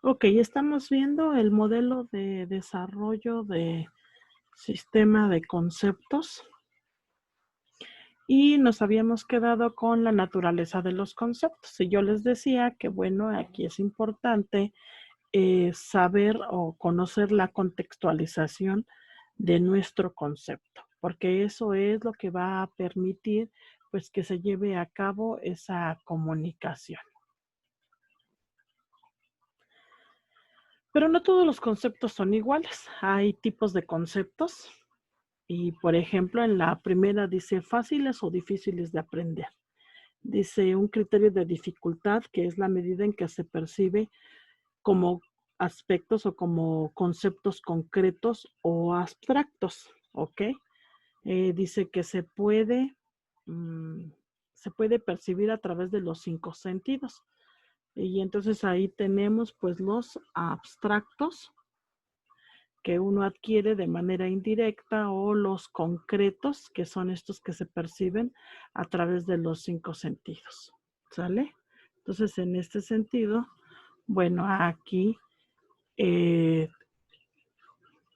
Ok, estamos viendo el modelo de desarrollo de sistema de conceptos y nos habíamos quedado con la naturaleza de los conceptos. Y yo les decía que, bueno, aquí es importante saber o conocer la contextualización de nuestro concepto, porque eso es lo que va a permitir, pues, que se lleve a cabo esa comunicación. Pero no todos los conceptos son iguales. Hay tipos de conceptos. Y, por ejemplo, en la primera dice fáciles o difíciles de aprender. Dice un criterio de dificultad, que es la medida en que se percibe como aspectos o como conceptos concretos o abstractos, ¿ok? Dice que mm, se puede percibir a través de los 5 sentidos. Y entonces ahí tenemos pues los abstractos, que uno adquiere de manera indirecta, o los concretos, que son estos que se perciben a través de los 5 sentidos. ¿Sale? Entonces, en este sentido, bueno, aquí eh,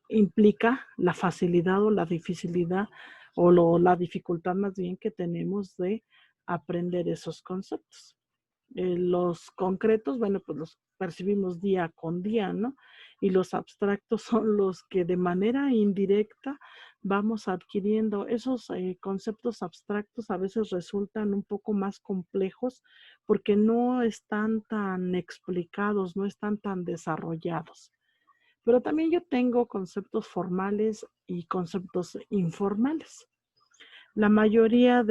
implica la facilidad o la dificilidad la dificultad más bien que tenemos de aprender esos conceptos. Los concretos, bueno, pues los percibimos día con día, ¿no? Y los abstractos son los que de manera indirecta vamos adquiriendo. Esos conceptos abstractos a veces resultan un poco más complejos porque no están tan explicados, no están tan desarrollados. Pero también yo tengo conceptos formales y conceptos informales. La mayoría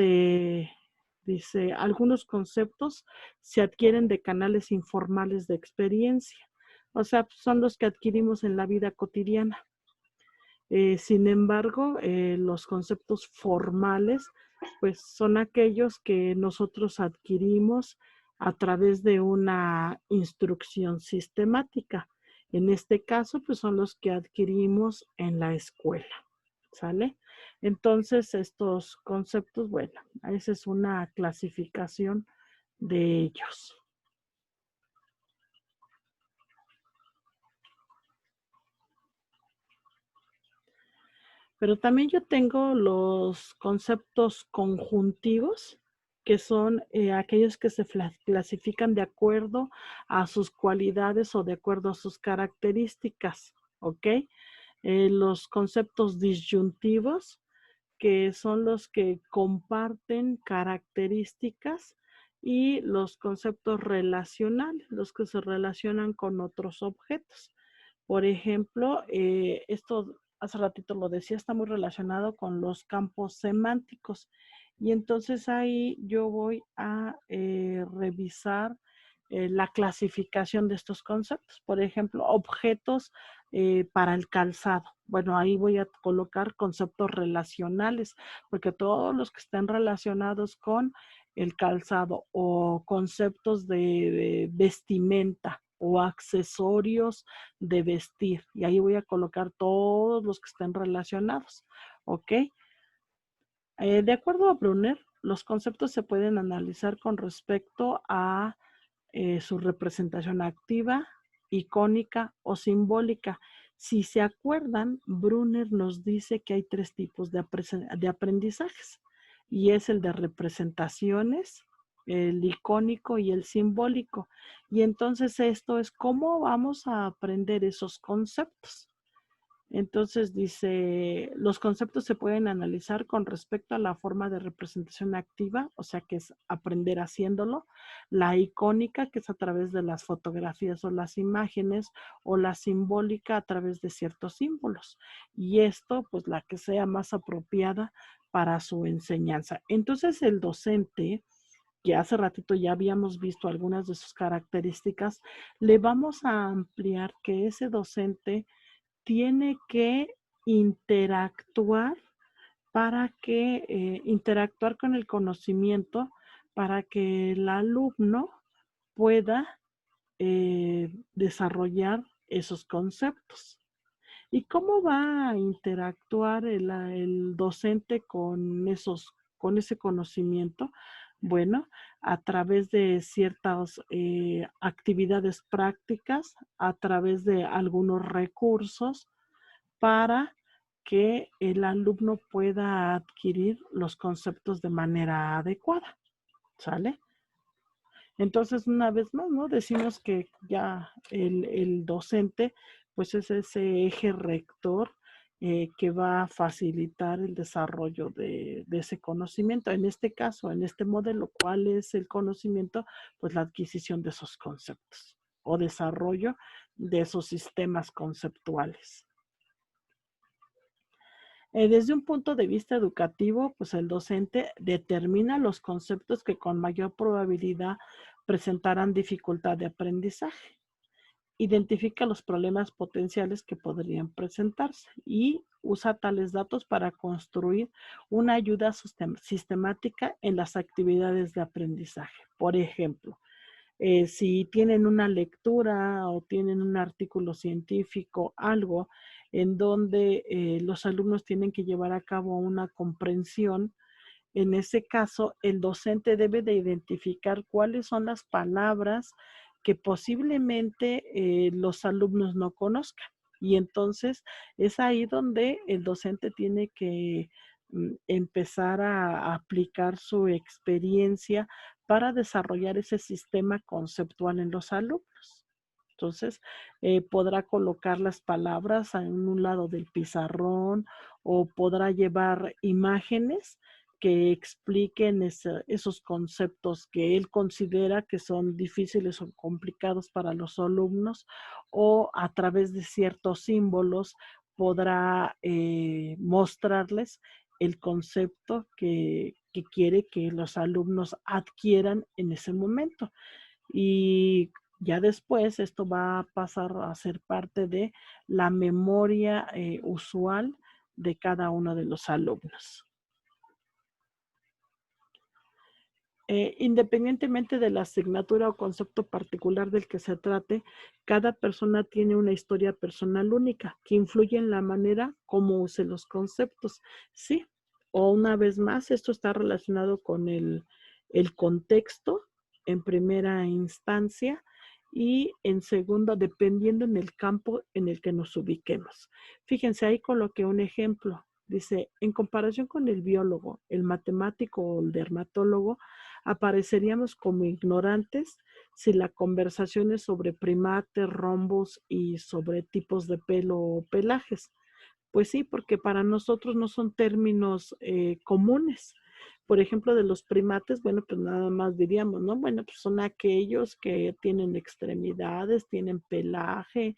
dice, algunos conceptos se adquieren de canales informales de experiencia, o sea, son los que adquirimos en la vida cotidiana. Sin embargo, los conceptos formales, pues son aquellos que nosotros adquirimos a través de una instrucción sistemática. En este caso, pues son los que adquirimos en la escuela, ¿sale? Entonces, estos conceptos, bueno, esa es una clasificación de ellos. Pero también yo tengo los conceptos conjuntivos, que son aquellos que se clasifican de acuerdo a sus cualidades o de acuerdo a sus características, ¿ok? Los conceptos disyuntivos, que son los que comparten características, y los conceptos relacionales, los que se relacionan con otros objetos. Por ejemplo, esto hace ratito lo decía, está muy relacionado con los campos semánticos. Y entonces ahí yo voy a revisar la clasificación de estos conceptos. Por ejemplo, objetos para el calzado. Bueno, ahí voy a colocar conceptos relacionales, porque todos los que estén relacionados con el calzado o conceptos de vestimenta o accesorios de vestir, y ahí voy a colocar todos los que estén relacionados, ¿ok? De acuerdo a Brunner, los conceptos se pueden analizar con respecto a su representación activa, icónica o simbólica. Si se acuerdan, Brunner nos dice que hay 3 tipos de aprendizajes, y es el de representaciones, el icónico y el simbólico. Y entonces esto es cómo vamos a aprender esos conceptos. Entonces dice, los conceptos se pueden analizar con respecto a la forma de representación activa, o sea que es aprender haciéndolo; la icónica, que es a través de las fotografías o las imágenes; o la simbólica, a través de ciertos símbolos. Y esto, pues la que sea más apropiada para su enseñanza. Entonces el docente, que hace ratito ya habíamos visto algunas de sus características, le vamos a ampliar que ese docente tiene que interactuar interactuar con el conocimiento para que el alumno pueda desarrollar esos conceptos. ¿Y cómo va a interactuar el docente con ese conocimiento? Bueno, a través de ciertas actividades prácticas, a través de algunos recursos para que el alumno pueda adquirir los conceptos de manera adecuada, ¿sale? Entonces, una vez más, ¿no? Decimos que ya el docente, pues es ese eje rector que va a facilitar el desarrollo de ese conocimiento. En este caso, en este modelo, ¿cuál es el conocimiento? Pues la adquisición de esos conceptos o desarrollo de esos sistemas conceptuales. Desde un punto de vista educativo, pues el docente determina los conceptos que con mayor probabilidad presentarán dificultad de aprendizaje, identifica los problemas potenciales que podrían presentarse y usa tales datos para construir una ayuda sistemática en las actividades de aprendizaje. Por ejemplo, si tienen una lectura o tienen un artículo científico, algo en donde los alumnos tienen que llevar a cabo una comprensión, en ese caso el docente debe de identificar cuáles son las palabras que posiblemente los alumnos no conozcan. Y entonces es ahí donde el docente tiene que empezar a aplicar su experiencia para desarrollar ese sistema conceptual en los alumnos. Entonces, podrá colocar las palabras en un lado del pizarrón o podrá llevar imágenes que expliquen esos conceptos que él considera que son difíciles o complicados para los alumnos, o a través de ciertos símbolos podrá mostrarles el concepto que quiere que los alumnos adquieran en ese momento. Y ya después esto va a pasar a ser parte de la memoria usual de cada uno de los alumnos. Independientemente de la asignatura o concepto particular del que se trate, cada persona tiene una historia personal única que influye en la manera como use los conceptos. Sí, o una vez más, esto está relacionado con el contexto en primera instancia y en segunda, dependiendo en el campo en el que nos ubiquemos. Fíjense, ahí coloqué un ejemplo. Dice, en comparación con el biólogo, el matemático o el dermatólogo, apareceríamos como ignorantes si la conversación es sobre primates, rombos y sobre tipos de pelo o pelajes. Pues sí, porque para nosotros no son términos comunes. Por ejemplo, de los primates, bueno, pues nada más diríamos, ¿no? Bueno, pues son aquellos que tienen extremidades, tienen pelaje,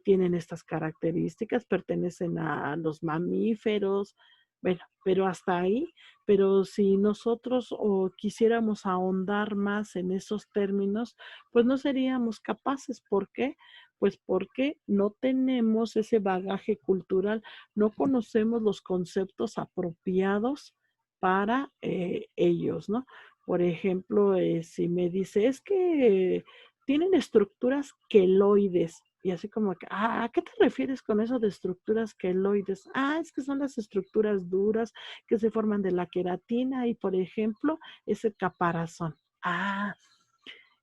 tienen estas características, pertenecen a los mamíferos. Bueno, pero hasta ahí, pero si nosotros o quisiéramos ahondar más en esos términos, pues no seríamos capaces. ¿Por qué? Pues porque no tenemos ese bagaje cultural, no conocemos los conceptos apropiados para ellos, ¿no? Por ejemplo, si me dice, es que tienen estructuras queloides. Y así como que, ¿a qué te refieres con eso de estructuras queloides? Es que son las estructuras duras que se forman de la queratina y, por ejemplo, ese caparazón.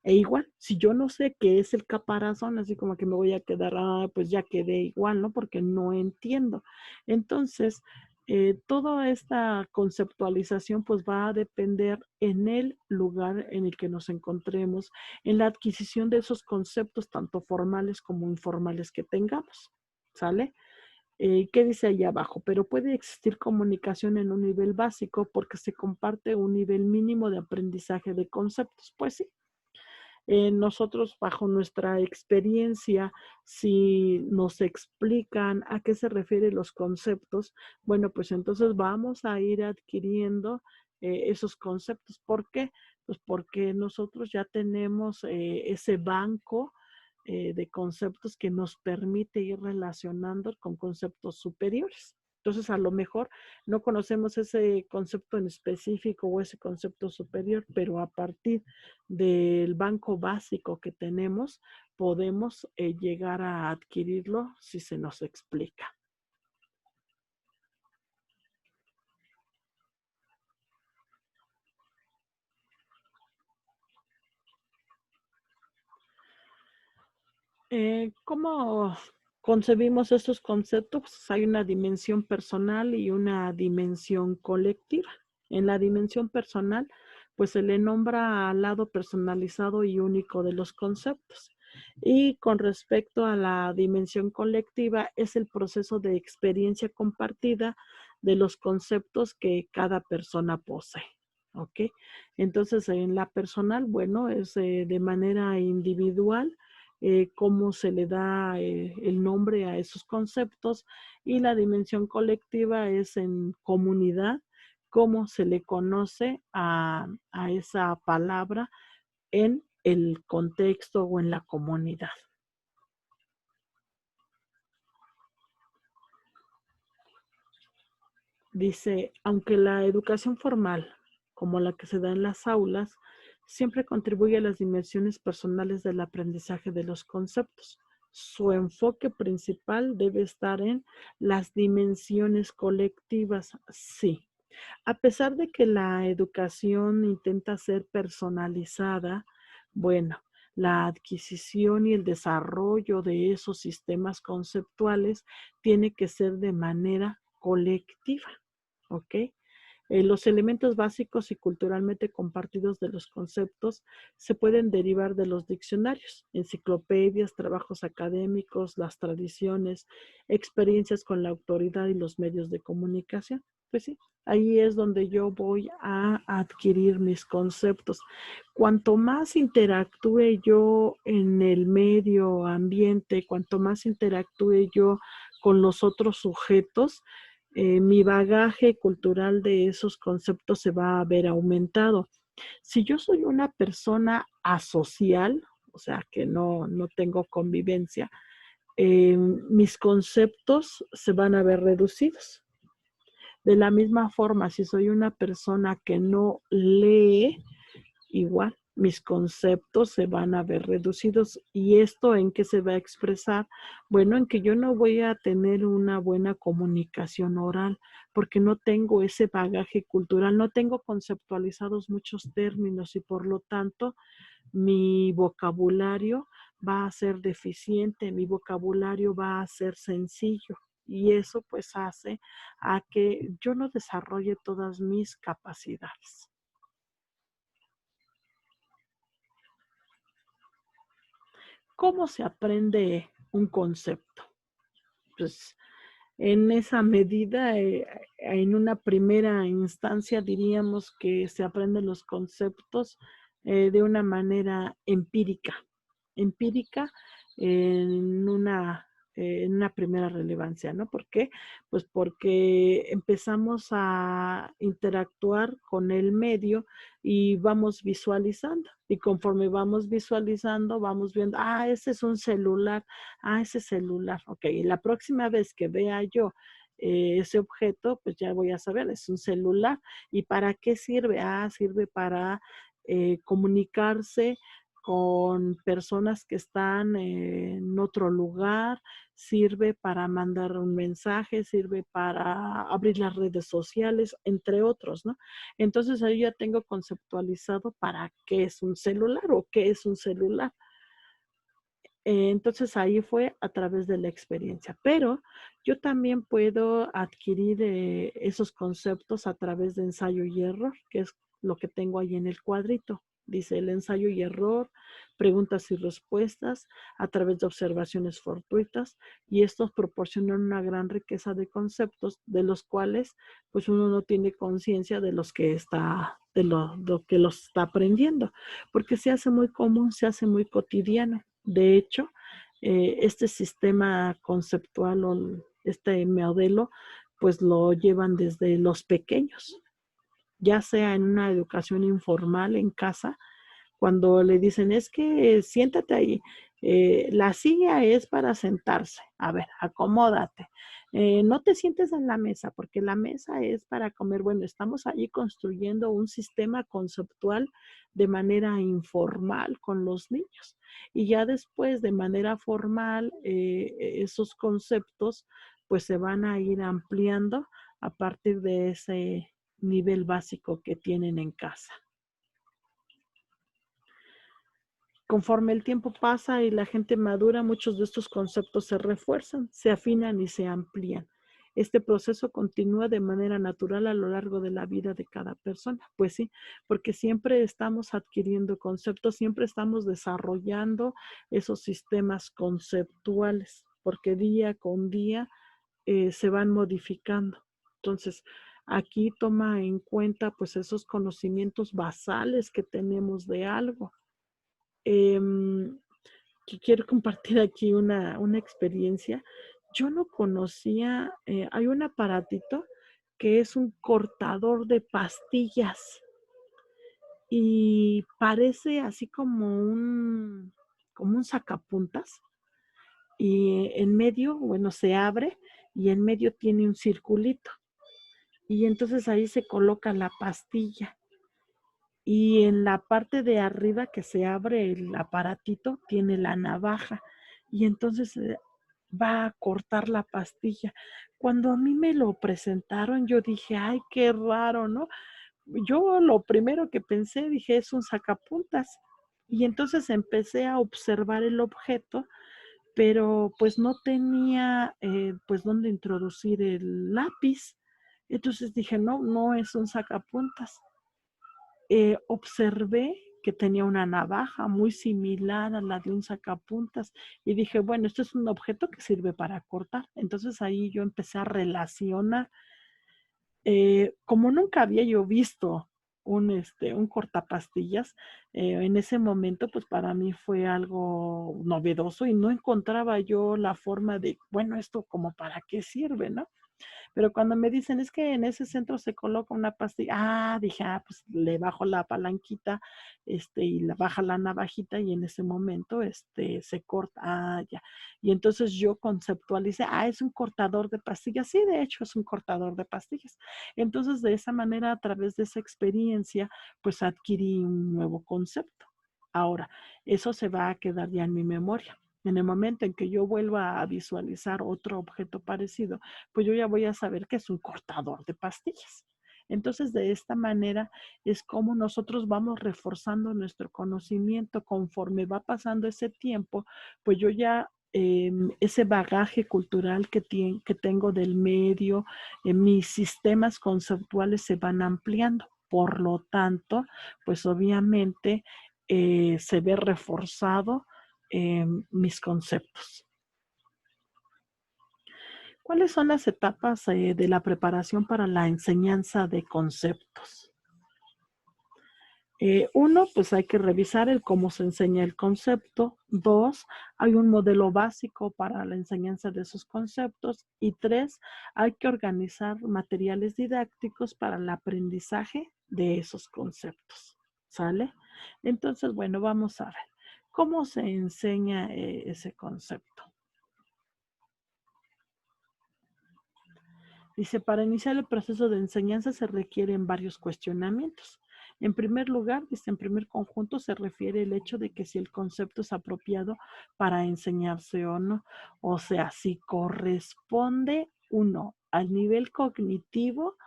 E igual, si yo no sé qué es el caparazón, así como que me voy a quedar, pues ya quedé igual, ¿no? Porque no entiendo. Entonces, toda esta conceptualización pues va a depender en el lugar en el que nos encontremos, en la adquisición de esos conceptos, tanto formales como informales que tengamos, ¿sale? ¿Qué dice ahí abajo? Pero puede existir comunicación en un nivel básico porque se comparte un nivel mínimo de aprendizaje de conceptos. Pues sí, nosotros bajo nuestra experiencia, si nos explican a qué se refieren los conceptos, bueno, pues entonces vamos a ir adquiriendo esos conceptos. ¿Por qué? Pues porque nosotros ya tenemos ese banco de conceptos que nos permite ir relacionando con conceptos superiores. Entonces, a lo mejor no conocemos ese concepto en específico o ese concepto superior, pero a partir del banco básico que tenemos, podemos llegar a adquirirlo si se nos explica. ¿Cómo concebimos estos conceptos? Pues, hay una dimensión personal y una dimensión colectiva. En la dimensión personal, pues se le nombra al lado personalizado y único de los conceptos. Y con respecto a la dimensión colectiva, es el proceso de experiencia compartida de los conceptos que cada persona posee. ¿Ok? Entonces, en la personal, bueno, es de manera individual cómo se le da el nombre a esos conceptos, y la dimensión colectiva es en comunidad, cómo se le conoce a esa palabra en el contexto o en la comunidad. Dice, aunque la educación formal, como la que se da en las aulas, siempre contribuye a las dimensiones personales del aprendizaje de los conceptos, su enfoque principal debe estar en las dimensiones colectivas, sí. A pesar de que la educación intenta ser personalizada, bueno, la adquisición y el desarrollo de esos sistemas conceptuales tiene que ser de manera colectiva, ¿ok? Los elementos básicos y culturalmente compartidos de los conceptos se pueden derivar de los diccionarios, enciclopedias, trabajos académicos, las tradiciones, experiencias con la autoridad y los medios de comunicación. Pues sí, ahí es donde yo voy a adquirir mis conceptos. Cuanto más interactúe yo en el medio ambiente, cuanto más interactúe yo con los otros sujetos, mi bagaje cultural de esos conceptos se va a ver aumentado. Si yo soy una persona asocial, o sea, que no tengo convivencia, mis conceptos se van a ver reducidos. De la misma forma, si soy una persona que no lee, igual mis conceptos se van a ver reducidos. ¿Y esto en qué se va a expresar? Bueno, en que yo no voy a tener una buena comunicación oral porque no tengo ese bagaje cultural, no tengo conceptualizados muchos términos y por lo tanto mi vocabulario va a ser deficiente, mi vocabulario va a ser sencillo. Y eso pues hace a que yo no desarrolle todas mis capacidades. ¿Cómo se aprende un concepto? Pues en esa medida, en una primera instancia diríamos que se aprenden los conceptos de una manera empírica, empírica en una primera relevancia, ¿no? ¿Por qué? Pues porque empezamos a interactuar con el medio y vamos visualizando. Y conforme vamos visualizando, vamos viendo, ese es un celular, ese celular, ok. Y la próxima vez que vea yo ese objeto, pues ya voy a saber, es un celular. ¿Y para qué sirve? Sirve para comunicarse con personas que están en otro lugar, sirve para mandar un mensaje, sirve para abrir las redes sociales, entre otros, ¿no? Entonces ahí ya tengo conceptualizado para qué es un celular o qué es un celular. Entonces ahí fue a través de la experiencia, pero yo también puedo adquirir esos conceptos a través de ensayo y error, que es lo que tengo ahí en el cuadrito. Dice el ensayo y error, preguntas y respuestas a través de observaciones fortuitas, y estos proporcionan una gran riqueza de conceptos de los cuales pues uno no tiene conciencia de los que está, de lo que los está aprendiendo, porque se hace muy común, se hace muy cotidiano. De hecho, este sistema conceptual o este modelo, pues lo llevan desde los pequeños, ya sea en una educación informal en casa, cuando le dicen, es que siéntate ahí, la silla es para sentarse, a ver, acomódate, no te sientes en la mesa, porque la mesa es para comer. Bueno, estamos ahí construyendo un sistema conceptual de manera informal con los niños. Y ya después, de manera formal, esos conceptos pues se van a ir ampliando a partir de ese nivel básico que tienen en casa. Conforme el tiempo pasa y la gente madura, muchos de estos conceptos se refuerzan, se afinan y se amplían. Este proceso continúa de manera natural a lo largo de la vida de cada persona. Pues sí, porque siempre estamos adquiriendo conceptos, siempre estamos desarrollando esos sistemas conceptuales, porque día con día se van modificando. Entonces, aquí toma en cuenta pues esos conocimientos basales que tenemos de algo. Que quiero compartir aquí una experiencia. Yo no conocía, hay un aparatito que es un cortador de pastillas y parece así como un sacapuntas y en medio, bueno, se abre y en medio tiene un circulito y entonces ahí se coloca la pastilla y en la parte de arriba que se abre el aparatito tiene la navaja y entonces va a cortar la pastilla. Cuando a mí me lo presentaron, yo dije, ay, qué raro, ¿no? Yo lo primero que pensé, dije, es un sacapuntas. Y entonces empecé a observar el objeto, pero pues no tenía pues dónde introducir el lápiz. Entonces dije, no, no es un sacapuntas. Observé que tenía una navaja muy similar a la de un sacapuntas y dije, bueno, esto es un objeto que sirve para cortar. Entonces ahí yo empecé a relacionar, como nunca había yo visto un cortapastillas, en ese momento pues para mí fue algo novedoso y no encontraba yo la forma de, bueno, esto como para qué sirve, ¿no? Pero cuando me dicen, es que en ese centro se coloca una pastilla, dije, pues le bajo la palanquita, y le baja la navajita y en ese momento, se corta, ya. Y entonces yo conceptualicé, es un cortador de pastillas. Sí, de hecho es un cortador de pastillas. Entonces de esa manera, a través de esa experiencia, pues adquirí un nuevo concepto. Ahora, eso se va a quedar ya en mi memoria. En el momento en que yo vuelva a visualizar otro objeto parecido, pues yo ya voy a saber que es un cortador de pastillas. Entonces, de esta manera es como nosotros vamos reforzando nuestro conocimiento conforme va pasando ese tiempo, pues yo ya ese bagaje cultural que tengo del medio, mis sistemas conceptuales se van ampliando. Por lo tanto, pues obviamente se ve reforzado mis conceptos. ¿Cuáles son las etapas de la preparación para la enseñanza de conceptos? Uno, pues hay que revisar el cómo se enseña el concepto. Dos, hay un modelo básico para la enseñanza de esos conceptos. Y tres, hay que organizar materiales didácticos para el aprendizaje de esos conceptos. ¿Sale? Entonces, bueno, vamos a ver. ¿Cómo se enseña ese concepto? Dice, para iniciar el proceso de enseñanza se requieren varios cuestionamientos. En primer lugar, dice, en primer conjunto se refiere el hecho de que si el concepto es apropiado para enseñarse o no. O sea, si corresponde, uno, al nivel cognitivo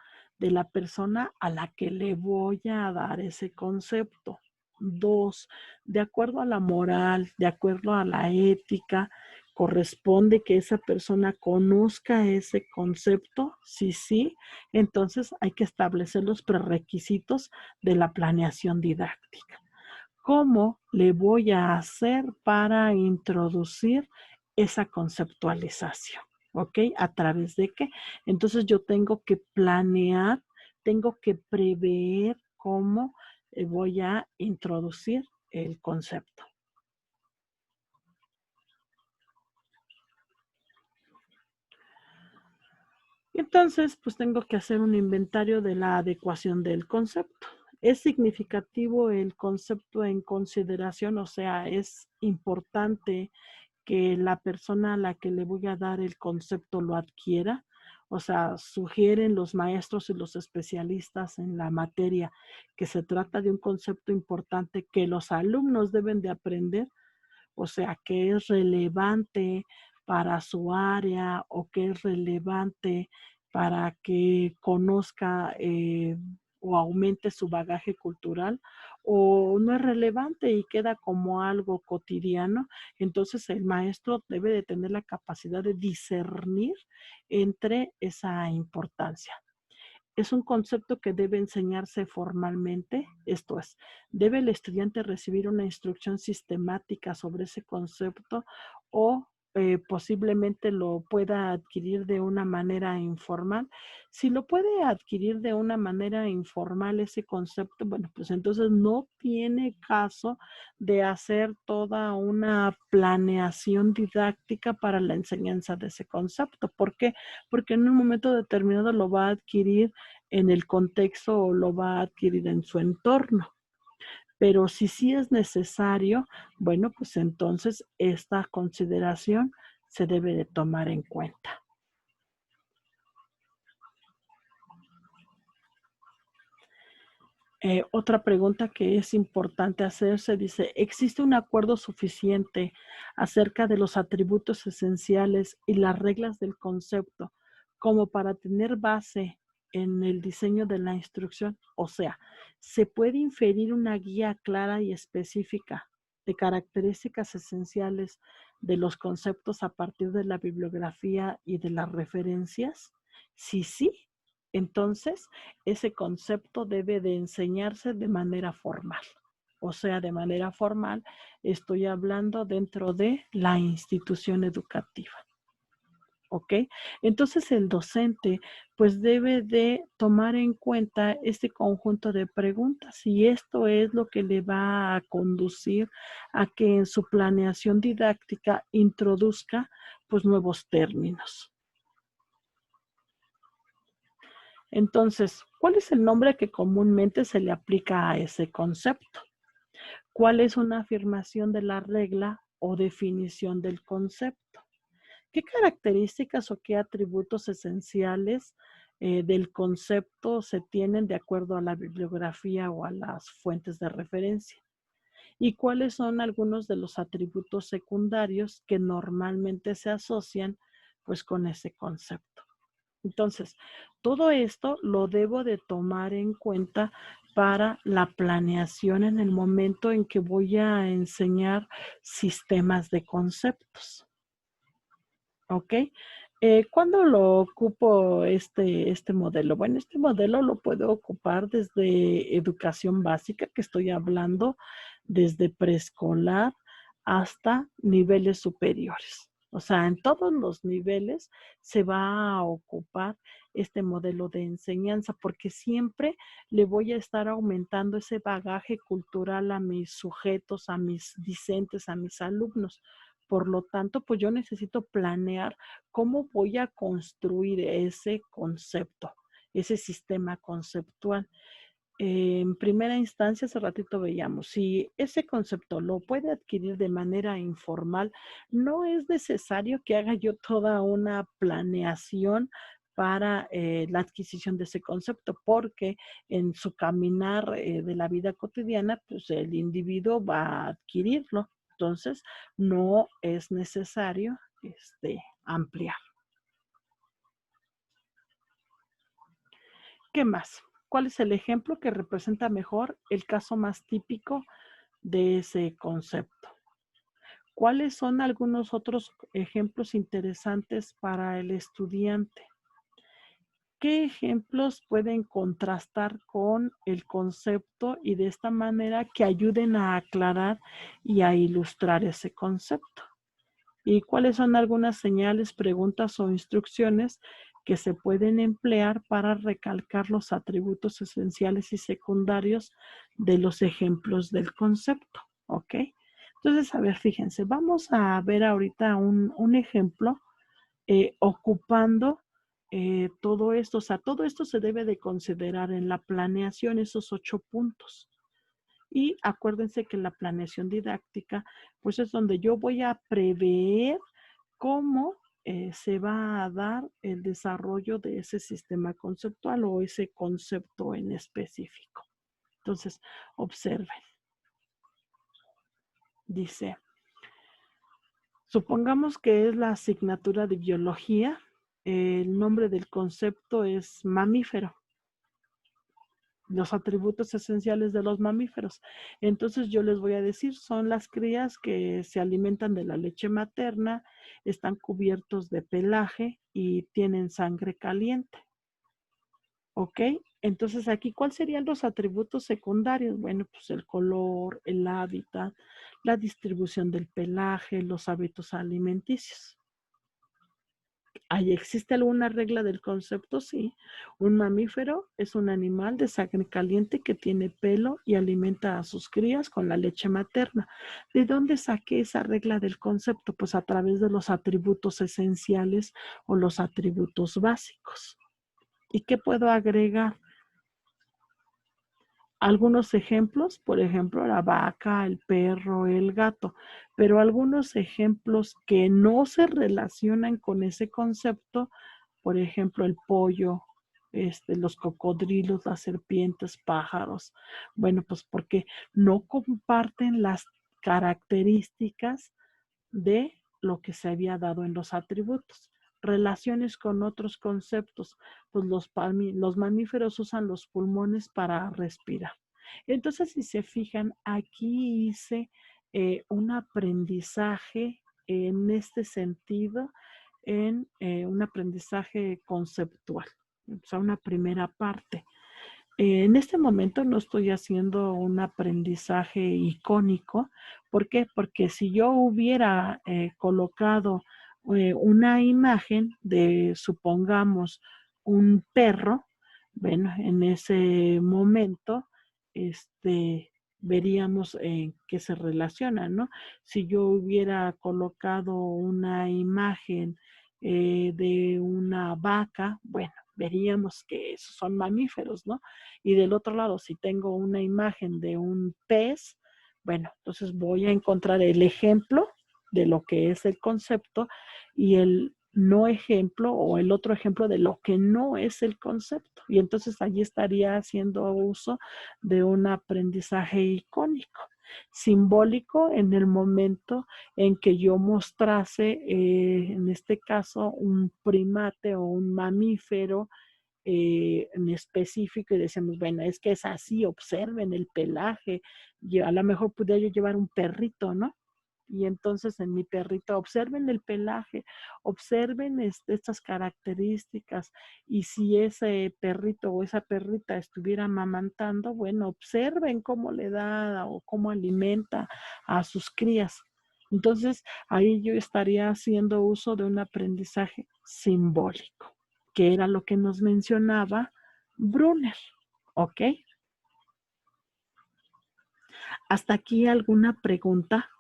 de la persona a la que le voy a dar ese concepto. Dos, de acuerdo a la moral, de acuerdo a la ética, corresponde que esa persona conozca ese concepto, sí, sí, entonces hay que establecer los prerequisitos de la planeación didáctica. ¿Cómo le voy a hacer para introducir esa conceptualización? ¿Ok? ¿A través de qué? Entonces yo tengo que planear, tengo que prever cómo voy a introducir el concepto. Entonces, pues tengo que hacer un inventario de la adecuación del concepto. ¿Es significativo el concepto en consideración? O sea, ¿es importante que la persona a la que le voy a dar el concepto lo adquiera? O sea, sugieren los maestros y los especialistas en la materia que se trata de un concepto importante que los alumnos deben de aprender, o sea, que es relevante para su área o que es relevante para que conozca o aumente su bagaje cultural, o no es relevante y queda como algo cotidiano. Entonces el maestro debe de tener la capacidad de discernir entre esa importancia. Es un concepto que debe enseñarse formalmente, esto es, debe el estudiante recibir una instrucción sistemática sobre ese concepto o posiblemente lo pueda adquirir de una manera informal. Si lo puede adquirir de una manera informal ese concepto, bueno, pues entonces no tiene caso de hacer toda una planeación didáctica para la enseñanza de ese concepto. ¿Por qué? Porque en un momento determinado lo va a adquirir en el contexto o lo va a adquirir en su entorno. Pero si sí es necesario, bueno, pues entonces esta consideración se debe de tomar en cuenta. Otra pregunta que es importante hacerse dice, ¿existe un acuerdo suficiente acerca de los atributos esenciales y las reglas del concepto como para tener base en el diseño de la instrucción? O sea, ¿se puede inferir una guía clara y específica de características esenciales de los conceptos a partir de la bibliografía y de las referencias? Sí, sí. Entonces, ese concepto debe de enseñarse de manera formal. O sea, de manera formal, estoy hablando dentro de la institución educativa. ¿Ok? Entonces el docente pues debe de tomar en cuenta este conjunto de preguntas y esto es lo que le va a conducir a que en su planeación didáctica introduzca pues nuevos términos. Entonces, ¿cuál es el nombre que comúnmente se le aplica a ese concepto? ¿Cuál es una afirmación de la regla o definición del concepto? ¿Qué características o qué atributos esenciales del concepto se tienen de acuerdo a la bibliografía o a las fuentes de referencia? ¿Y cuáles son algunos de los atributos secundarios que normalmente se asocian pues con ese concepto? Entonces, todo esto lo debo de tomar en cuenta para la planeación en el momento en que voy a enseñar sistemas de conceptos. ¿Ok? ¿Cuándo lo ocupo este modelo? Bueno, este modelo lo puedo ocupar desde educación básica, que estoy hablando, desde preescolar hasta niveles superiores. O sea, en todos los niveles se va a ocupar este modelo de enseñanza porque siempre le voy a estar aumentando ese bagaje cultural a mis sujetos, a mis discentes, a mis alumnos. Por lo tanto, pues yo necesito planear cómo voy a construir ese concepto, ese sistema conceptual. En primera instancia, hace ratito veíamos, si ese concepto lo puede adquirir de manera informal, no es necesario que haga yo toda una planeación para la adquisición de ese concepto, porque en su caminar de la vida cotidiana, pues el individuo va a adquirirlo. Entonces, no es necesario ampliar. ¿Qué más? ¿Cuál es el ejemplo que representa mejor el caso más típico de ese concepto? ¿Cuáles son algunos otros ejemplos interesantes para el estudiante? ¿Qué ejemplos pueden contrastar con el concepto y de esta manera que ayuden a aclarar y a ilustrar ese concepto? ¿Y cuáles son algunas señales, preguntas o instrucciones que se pueden emplear para recalcar los atributos esenciales y secundarios de los ejemplos del concepto? ¿Ok? Entonces, a ver, fíjense, vamos a ver ahorita un ejemplo ocupando todo esto. O sea, todo esto se debe de considerar en la planeación, esos 8 puntos. Y acuérdense que la planeación didáctica, pues es donde yo voy a prever cómo se va a dar el desarrollo de ese sistema conceptual o ese concepto en específico. Entonces, observen. Dice, supongamos que es la asignatura de biología. El nombre del concepto es mamífero. los atributos esenciales de los mamíferos. Entonces yo les voy a decir, son las crías que se alimentan de la leche materna, están cubiertos de pelaje y tienen sangre caliente. ¿Ok? Entonces aquí, ¿cuáles serían los atributos secundarios? Bueno, pues el color, el hábitat, la distribución del pelaje, los hábitos alimenticios. ¿Ahí existe alguna regla del concepto? Sí. Un mamífero es un animal de sangre caliente que tiene pelo y alimenta a sus crías con la leche materna. ¿De dónde saqué esa regla del concepto? Pues a través de los atributos esenciales o los atributos básicos. ¿Y qué puedo agregar? Algunos ejemplos, por ejemplo, la vaca, el perro, el gato, pero algunos ejemplos que no se relacionan con ese concepto, por ejemplo, el pollo, los cocodrilos, las serpientes, pájaros. Bueno, pues porque no comparten las características de lo que se había dado en los atributos. Relaciones con otros conceptos, pues los mamíferos usan los pulmones para respirar. Entonces, si se fijan, aquí hice un aprendizaje en este sentido, en un aprendizaje conceptual, o sea, una primera parte. En este momento no estoy haciendo un aprendizaje icónico. ¿Por qué? Porque si yo hubiera colocado una imagen de, supongamos, un perro, bueno, en ese momento, veríamos en qué se relaciona, ¿no? Si yo hubiera colocado una imagen de una vaca, bueno, veríamos que esos son mamíferos, ¿no? Y del otro lado, si tengo una imagen de un pez, bueno, entonces voy a encontrar el ejemplo de lo que es el concepto y el no ejemplo o el otro ejemplo de lo que no es el concepto. Y entonces allí estaría haciendo uso de un aprendizaje icónico, simbólico en el momento en que yo mostrase, en este caso, un primate o un mamífero en específico y decíamos, bueno, es que es así, observen el pelaje. Y a lo mejor pudiera yo llevar un perrito, ¿no? Y entonces en mi perrito, observen el pelaje, observen estas características. Y si ese perrito o esa perrita estuviera amamantando, bueno, observen cómo le da o cómo alimenta a sus crías. Entonces ahí yo estaría haciendo uso de un aprendizaje simbólico, que era lo que nos mencionaba Brunner. ¿Ok? ¿Hasta aquí alguna pregunta?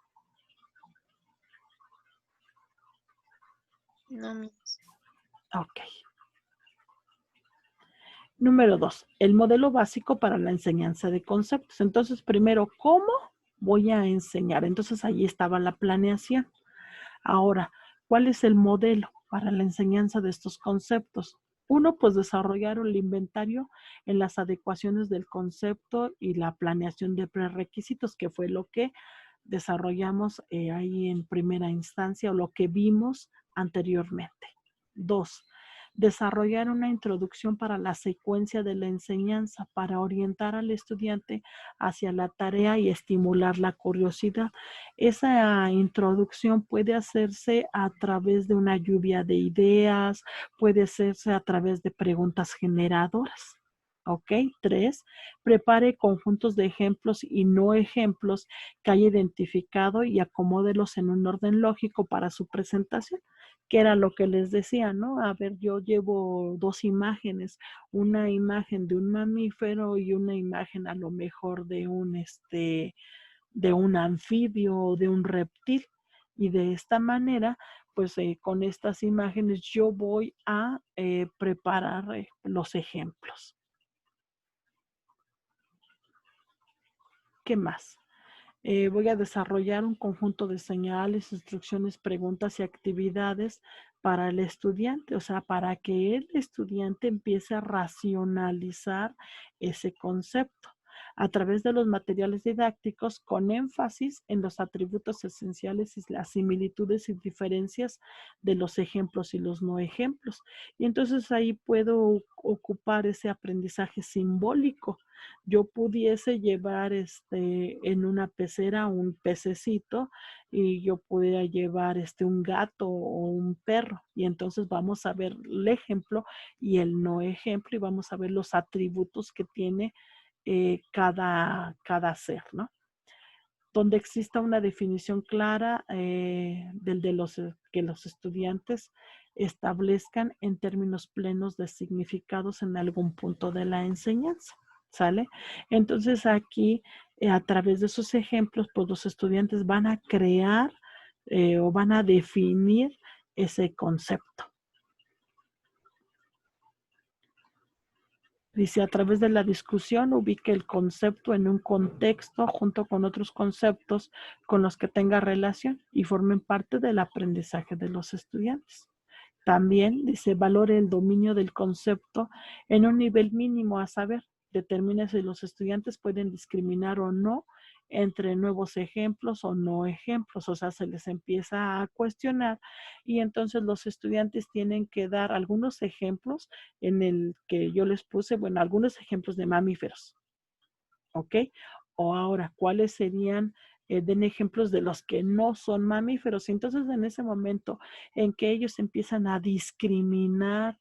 No, Miss. Ok. Número 2, el modelo básico para la enseñanza de conceptos. Entonces, primero, ¿cómo voy a enseñar? Entonces, ahí estaba la planeación. Ahora, ¿cuál es el modelo para la enseñanza de estos conceptos? Uno, pues desarrollar el inventario en las adecuaciones del concepto y la planeación de prerequisitos, que fue lo que desarrollamos ahí en primera instancia o lo que vimos anteriormente. Dos, desarrollar una introducción para la secuencia de la enseñanza para orientar al estudiante hacia la tarea y estimular la curiosidad. Esa introducción puede hacerse a través de una lluvia de ideas, puede hacerse a través de preguntas generadoras. ¿Ok? 3, prepare conjuntos de ejemplos y no ejemplos que haya identificado y acomódelos en un orden lógico para su presentación, que era lo que les decía, ¿no? A ver, yo llevo dos imágenes, una imagen de un mamífero y una imagen a lo mejor de un anfibio o de un reptil. Y de esta manera, pues con estas imágenes yo voy a preparar los ejemplos. ¿Qué más? Voy a desarrollar un conjunto de señales, instrucciones, preguntas y actividades para el estudiante, o sea, para que el estudiante empiece a racionalizar ese concepto. a través de los materiales didácticos con énfasis en los atributos esenciales y las similitudes y diferencias de los ejemplos y los no ejemplos. Y entonces ahí puedo ocupar ese aprendizaje simbólico. Yo pudiese llevar en una pecera un pececito y yo pudiera llevar un gato o un perro. Y entonces vamos a ver el ejemplo y el no ejemplo y vamos a ver los atributos que tiene cada ser, ¿no? Donde exista una definición clara que los estudiantes establezcan en términos plenos de significados en algún punto de la enseñanza, ¿sale? Entonces aquí, a través de esos ejemplos, pues los estudiantes van a crear o van a definir ese concepto. Dice, a través de la discusión ubique el concepto en un contexto junto con otros conceptos con los que tenga relación y formen parte del aprendizaje de los estudiantes. También dice, valore el dominio del concepto en un nivel mínimo, a saber, determine si los estudiantes pueden discriminar o no entre nuevos ejemplos o no ejemplos, o sea, se les empieza a cuestionar y entonces los estudiantes tienen que dar algunos ejemplos en el que yo les puse, bueno, algunos ejemplos de mamíferos, ¿ok? O ahora, ¿cuáles serían? Den ejemplos de los que no son mamíferos. Entonces, en ese momento en que ellos empiezan a discriminar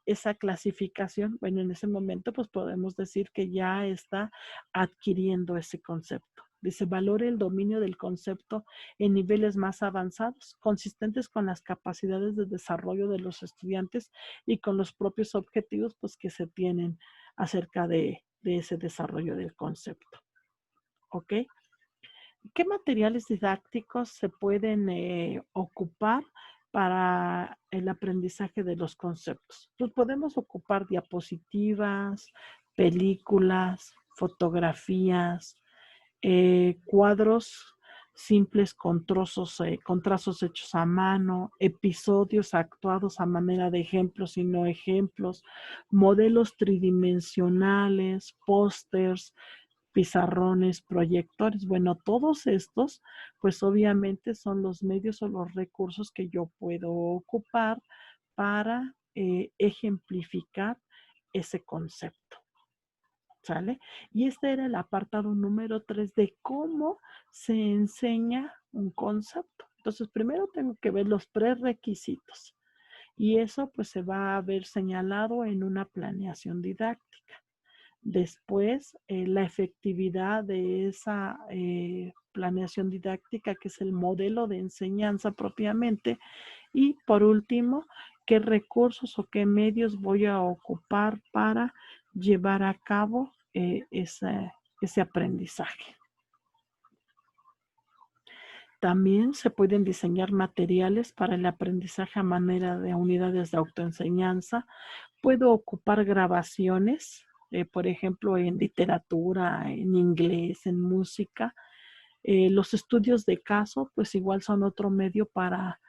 esa clasificación, bueno, en ese momento pues podemos decir que ya está adquiriendo ese concepto. Dice, valore el dominio del concepto en niveles más avanzados, consistentes con las capacidades de desarrollo de los estudiantes y con los propios objetivos pues, que se tienen acerca de ese desarrollo del concepto. ¿Ok? ¿Qué materiales didácticos se pueden ocupar para el aprendizaje de los conceptos? Pues podemos ocupar diapositivas, películas, fotografías, cuadros simples con trazos hechos a mano, episodios actuados a manera de ejemplos y no ejemplos, modelos tridimensionales, pósters, pizarrones, proyectores. Bueno, todos estos, pues obviamente son los medios o los recursos que yo puedo ocupar para ejemplificar ese concepto. ¿Sale? Y este era el apartado número 3 de cómo se enseña un concepto. Entonces, primero tengo que ver los prerequisitos y eso pues se va a ver señalado en una planeación didáctica. Después, la efectividad de esa planeación didáctica, que es el modelo de enseñanza propiamente. Y por último, qué recursos o qué medios voy a ocupar para llevar a cabo ese aprendizaje. También se pueden diseñar materiales para el aprendizaje a manera de unidades de autoenseñanza. Puedo ocupar grabaciones, por ejemplo, en literatura, en inglés, en música. Los estudios de caso, pues igual son otro medio para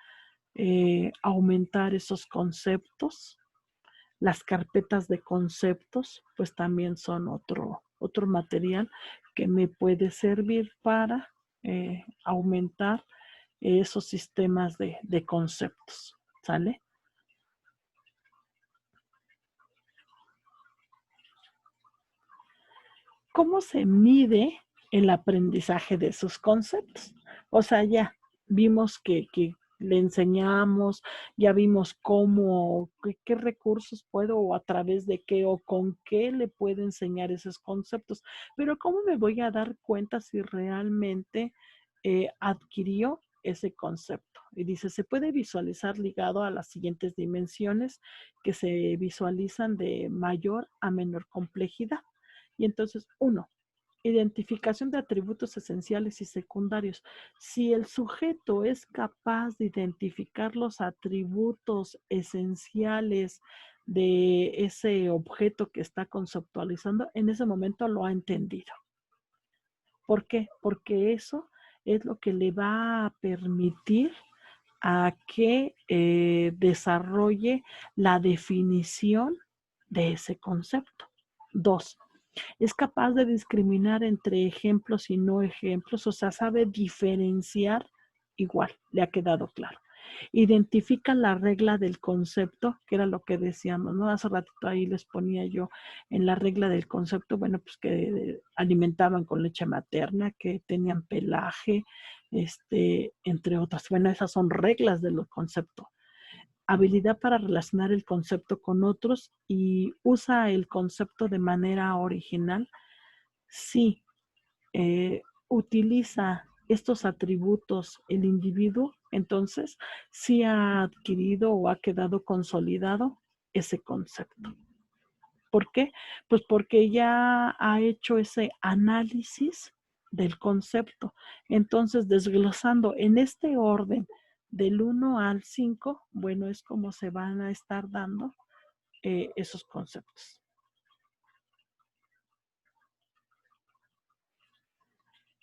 aumentar esos conceptos. Las carpetas de conceptos, pues también son otro material que me puede servir para aumentar esos sistemas de conceptos, ¿sale? ¿Cómo se mide el aprendizaje de esos conceptos? O sea, ya vimos que le enseñamos, ya vimos cómo, qué recursos puedo o a través de qué o con qué le puedo enseñar esos conceptos, pero ¿cómo me voy a dar cuenta si realmente adquirió ese concepto? Y dice, se puede visualizar ligado a las siguientes dimensiones que se visualizan de mayor a menor complejidad. Y entonces, uno, identificación de atributos esenciales y secundarios. Si el sujeto es capaz de identificar los atributos esenciales de ese objeto que está conceptualizando, en ese momento lo ha entendido. ¿Por qué? Porque eso es lo que le va a permitir a que desarrolle la definición de ese concepto. Dos, Es capaz de discriminar entre ejemplos y no ejemplos, o sea, sabe diferenciar igual, le ha quedado claro. Identifica la regla del concepto, que era lo que decíamos, ¿no? Hace ratito ahí les ponía yo en la regla del concepto, bueno, pues que alimentaban con leche materna, que tenían pelaje, entre otras. Bueno, esas son reglas del concepto. Habilidad para relacionar el concepto con otros y usa el concepto de manera original. Sí, utiliza estos atributos el individuo, entonces sí ha adquirido o ha quedado consolidado ese concepto. ¿Por qué? Pues porque ya ha hecho ese análisis del concepto. Entonces, desglosando en este orden del 1 al 5, bueno, es como se van a estar dando esos conceptos.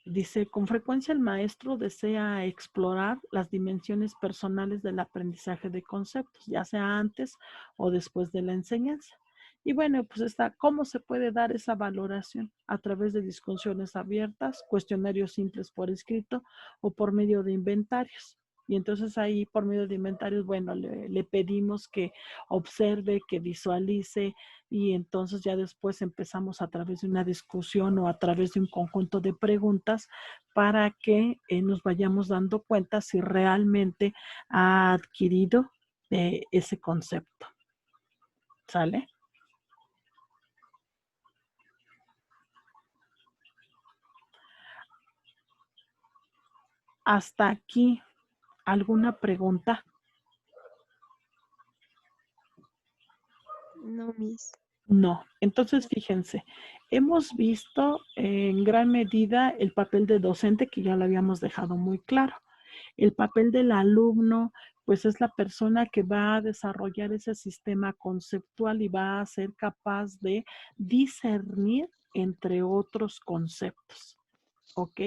Dice, con frecuencia el maestro desea explorar las dimensiones personales del aprendizaje de conceptos, ya sea antes o después de la enseñanza. Y bueno, pues está, ¿cómo se puede dar esa valoración? A través de discusiones abiertas, cuestionarios simples por escrito o por medio de inventarios. Y entonces ahí por medio de inventarios, bueno, le pedimos que observe, que visualice, y entonces ya después empezamos a través de una discusión o a través de un conjunto de preguntas para que nos vayamos dando cuenta si realmente ha adquirido ese concepto. ¿Sale? Hasta aquí, ¿alguna pregunta? No, Miss. No. Entonces, fíjense, hemos visto en gran medida el papel de docente, que ya lo habíamos dejado muy claro. El papel del alumno, pues es la persona que va a desarrollar ese sistema conceptual y va a ser capaz de discernir entre otros conceptos. ¿Ok?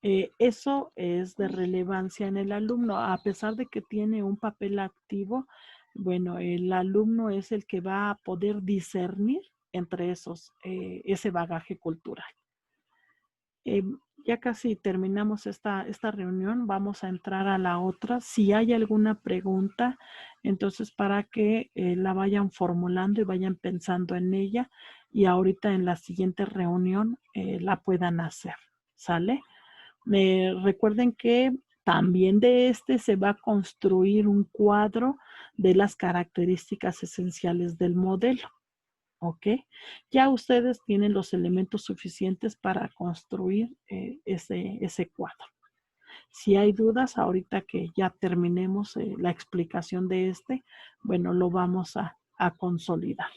Eso es de relevancia en el alumno, a pesar de que tiene un papel activo. Bueno, el alumno es el que va a poder discernir entre ese bagaje cultural. Eh, ya casi terminamos esta reunión, vamos a entrar a la otra. Si hay alguna pregunta, entonces para que la vayan formulando y vayan pensando en ella y ahorita en la siguiente reunión la puedan hacer. ¿Sale? Recuerden que también de se va a construir un cuadro de las características esenciales del modelo. ¿Ok? Ya ustedes tienen los elementos suficientes para construir ese cuadro. Si hay dudas, ahorita que ya terminemos la explicación de bueno, lo vamos a consolidar.